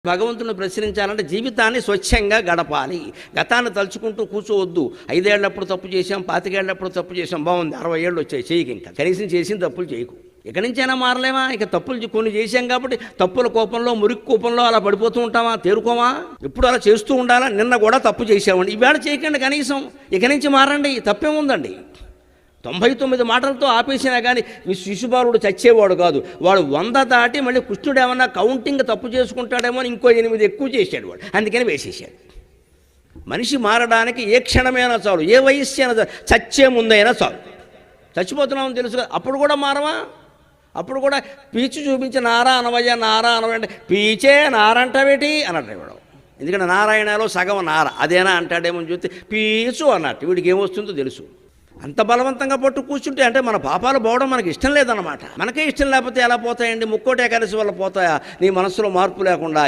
భగవంతుని ప్రశ్నించాలంటే జీవితాన్ని స్వచ్ఛంగా గడపాలి. గతాన్ని తలుచుకుంటూ కూర్చోవద్దు. 5 ఏళ్ళప్పుడు తప్పు చేశాం, 25 ఏళ్ళప్పుడు తప్పు చేశాం, బాగుంది, 60 ఏళ్ళు వచ్చాయి, చేయకు, ఇంకా కనీసం చేసిన తప్పులు చేయకు. ఇక్కడి నుంచైనా మారలేమా? ఇక తప్పులు కొన్ని చేశాం కాబట్టి తప్పుల కోపంలో, మురికి కోపంలో అలా పడిపోతూ ఉంటామా? తేరుకోమా? ఎప్పుడు అలా చేస్తూ ఉండాలా? నిన్న కూడా తప్పు చేసామండి, ఇవాళ చేయకండి కనీసం. ఇక నుంచి మారండి, తప్పేముందండి? 99 మాటలతో ఆపేసినా కానీ శిశుబాలుడు చచ్చేవాడు కాదు. వాడు 100 దాటి మళ్ళీ కృష్ణుడు ఏమన్నా కౌంటింగ్ తప్పు చేసుకుంటాడేమో అని ఇంకో 8 ఎక్కువ చేశాడు వాడు, అందుకని వేసేసాడు. మనిషి మారడానికి ఏ క్షణమైనా చాలు, ఏ వయస్సు అయినా చాలు, చచ్చే ముందైనా చాలు. చచ్చిపోతున్నామని తెలుసు కదా, అప్పుడు కూడా మారవా? అప్పుడు కూడా పీచు చూపించి నారా అనవయ్య, నారా అనవయ్య అంటే పీచే నారంటవేటి అన్నట్టు ఇవ్వడం. ఎందుకంటే నారాయణలో సగం నార, అదేనా అంటాడేమో అని చూస్తే పీచు అన్నట్టు. వీడికి ఏమొస్తుందో తెలుసు. అంత బలవంతంగా పట్టు కూర్చుంటే అంటే మన పాపాలు పోవడం మనకి ఇష్టం లేదన్నమాట. మనకే ఇష్టం లేకపోతే ఎలా పోతాయండి? ముక్కోటి ఏకాదశి వల్ల పోతాయా నీ మనసులో మార్పు లేకుండా?